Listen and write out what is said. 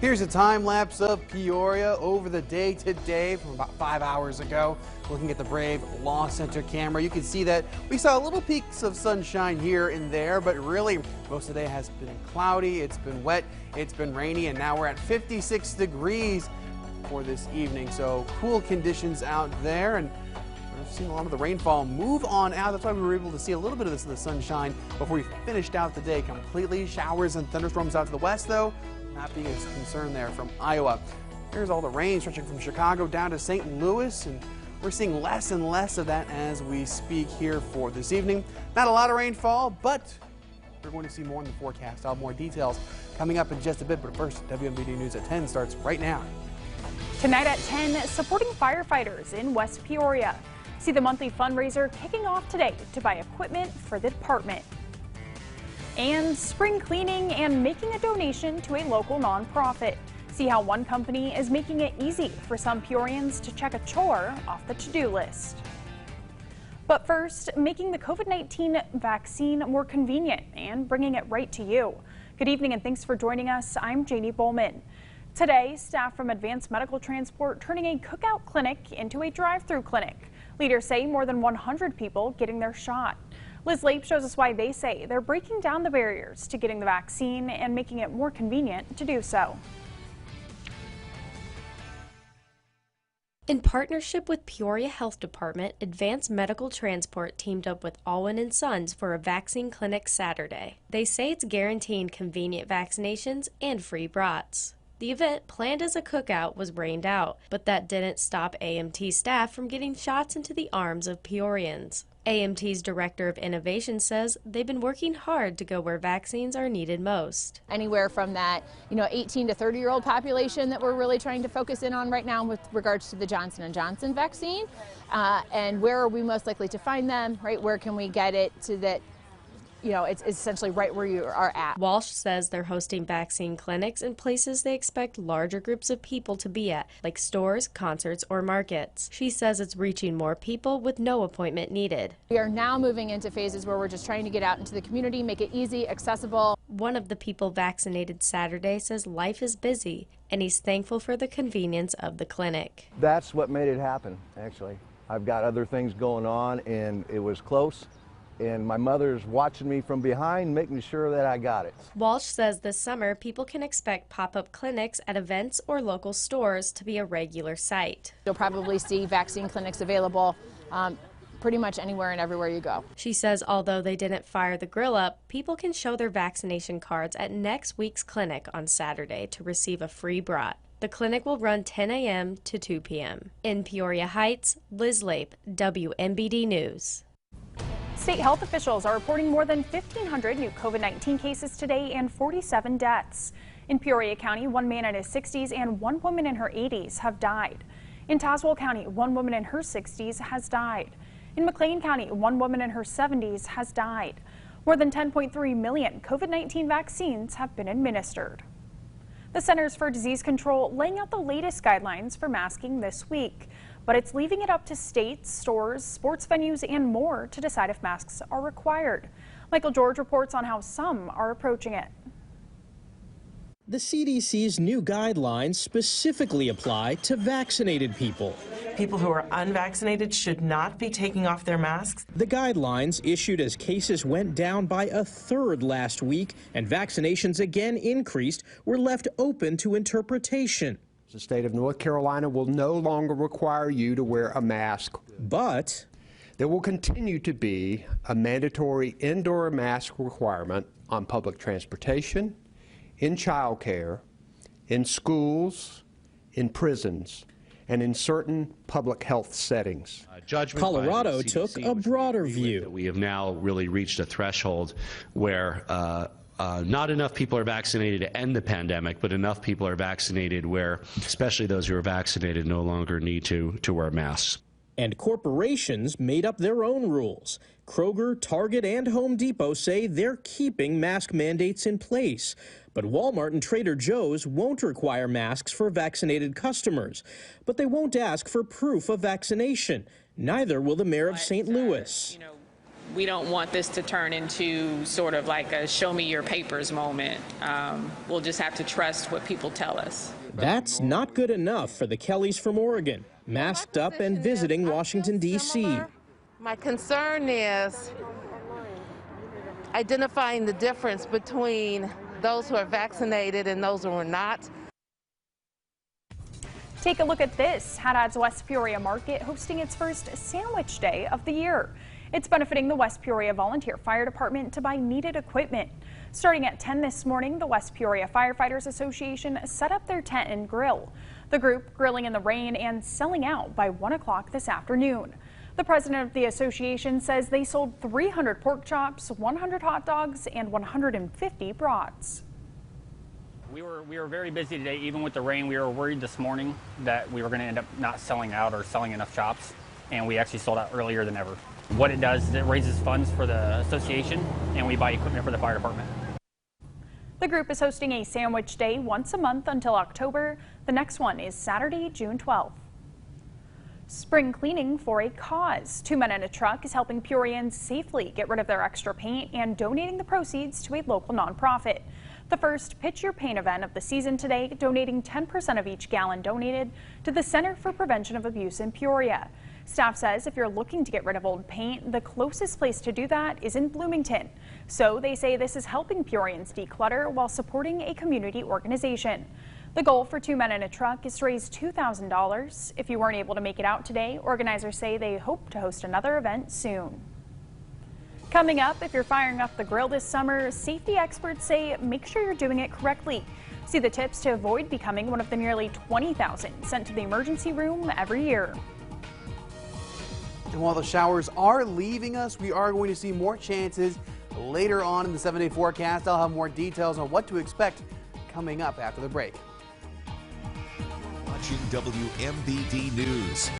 Here's a time lapse of Peoria over the day today from about 5 hours ago. Looking at the Brave Law Center camera, you can see that we saw little peaks of sunshine here and there, but really most of the day has been cloudy, it's been wet, it's been rainy, and now we're at 56 degrees for this evening. So cool conditions out there, and we've seen a lot of the rainfall move on out. That's why we were able to see a little bit of the sunshine before we finished out the day completely. Showers and thunderstorms out to the west, though. Not being as concerned there from Iowa. There's all the rain stretching from Chicago down to St. Louis, and we're seeing less and less of that as we speak here for this evening. Not a lot of rainfall, but we're going to see more in the forecast. I'll have more details coming up in just a bit, but first, WMBD News at 10 starts right now. Tonight at 10, supporting firefighters in West Peoria. See the monthly fundraiser kicking off today to buy equipment for the department. And spring cleaning and making a donation to a local nonprofit. See how one company is making it easy for some Peorians to check a chore off the to-do list. But first, making the COVID-19 vaccine more convenient and bringing it right to you. Good evening and thanks for joining us. I'm Janie Bowman. Today, staff from Advanced Medical Transport turning a cookout clinic into a drive-through clinic. Leaders say more than 100 people getting their shot. Liz Lape shows us why they say they're breaking down the barriers to getting the vaccine and making it more convenient to do so. In partnership with Peoria Health Department, Advanced Medical Transport teamed up with Alwyn & Sons for a vaccine clinic Saturday. They say it's guaranteeing convenient vaccinations and free brats. The event, planned as a cookout, was rained out, but that didn't stop AMT staff from getting shots into the arms of Peorians. AMT's Director of Innovation says they've been working hard to go where vaccines are needed most. Anywhere from that, 18 to 30-year-old population that we're really trying to focus in on right now with regards to the Johnson & Johnson vaccine. And where are we most likely to find them, right? Where can we get it to that, it's essentially right where you are at. Walsh says they're hosting vaccine clinics in places they expect larger groups of people to be at, like stores, concerts, or markets. She says it's reaching more people with no appointment needed. We are now moving into phases where we're just trying to get out into the community, make it easy, accessible. One of the people vaccinated Saturday says life is busy, and he's thankful for the convenience of the clinic. That's what made it happen, actually. I've got other things going on, and it was close. And my mother's watching me from behind, making sure that I got it. Walsh says this summer people can expect pop-up clinics at events or local stores to be a regular sight. You'll probably see vaccine clinics available pretty much anywhere and everywhere you go. She says although they didn't fire the grill up, people can show their vaccination cards at next week's clinic on Saturday to receive a free brat. The clinic will run 10 a.m. to 2 p.m. In Peoria Heights, Liz Lape, WMBD News. State health officials are reporting more than 1,500 new COVID-19 cases today and 47 deaths. In Peoria County, one man in his 60s and one woman in her 80s have died. In Tazewell County, one woman in her 60s has died. In McLean County, one woman in her 70s has died. More than 10.3 million COVID-19 vaccines have been administered. The Centers for Disease Control laying out the latest guidelines for masking this week, but it's leaving it up to states, stores, sports venues, and more to decide if masks are required. Michael George reports on how some are approaching it. The CDC's new guidelines specifically apply to vaccinated people. People who are unvaccinated should not be taking off their masks. The guidelines, issued as cases went down by a third last week and vaccinations again increased, were left open to interpretation. The state of North Carolina will no longer require you to wear a mask. But there will continue to be a mandatory indoor mask requirement on public transportation, in childcare, in schools, in prisons, and in certain public health settings. Colorado took a broader view. We have now really reached a threshold where not enough people are vaccinated to end the pandemic, but enough people are vaccinated where, especially those who are vaccinated, no longer need to wear masks. And corporations made up their own rules. Kroger, Target, and Home Depot say they're keeping mask mandates in place. But Walmart and Trader Joe's won't require masks for vaccinated customers. But they won't ask for proof of vaccination. Neither will the mayor of St. Louis. We don't want this to turn into sort of like a show me your papers moment. We'll just have to trust what people tell us. That's not good enough for the Kellys from Oregon, masked up and visiting Washington, D.C. My concern is identifying the difference between those who are vaccinated and those who are not. Take a look at this. Haddad's West Peoria Market hosting its first Sandwich Day of the year. It's benefiting the West Peoria Volunteer Fire Department to buy needed equipment. Starting at 10 this morning, the West Peoria Firefighters Association set up their tent and grill. The group grilling in the rain and selling out by 1 o'clock this afternoon. The president of the association says they sold 300 pork chops, 100 hot dogs, and 150 brats. We were very busy today. Even with the rain, we were worried this morning that we were going to end up not selling out or selling enough chops, and we actually sold out earlier than ever. What it does is it raises funds for the association, and we buy equipment for the fire department. The group is hosting a Sandwich Day once a month until October. The next one is Saturday, June 12th. Spring cleaning for a cause. 2 men in a truck is helping Peorians safely get rid of their extra paint and donating the proceeds to a local nonprofit. The first Pitch Your Paint event of the season today, donating 10% of each gallon donated to the Center for Prevention of Abuse in Peoria. Staff says if you're looking to get rid of old paint, the closest place to do that is in Bloomington. So they say this is helping Peorians declutter while supporting a community organization. The goal for 2 men in a truck is to raise $2,000. If you weren't able to make it out today, organizers say they hope to host another event soon. Coming up, if you're firing up the grill this summer, safety experts say make sure you're doing it correctly. See the tips to avoid becoming one of the nearly 20,000 sent to the emergency room every year. And while the showers are leaving us, we are going to see more chances later on in the 7-day forecast. I'll have more details on what to expect coming up after the break. Watching WMBD News.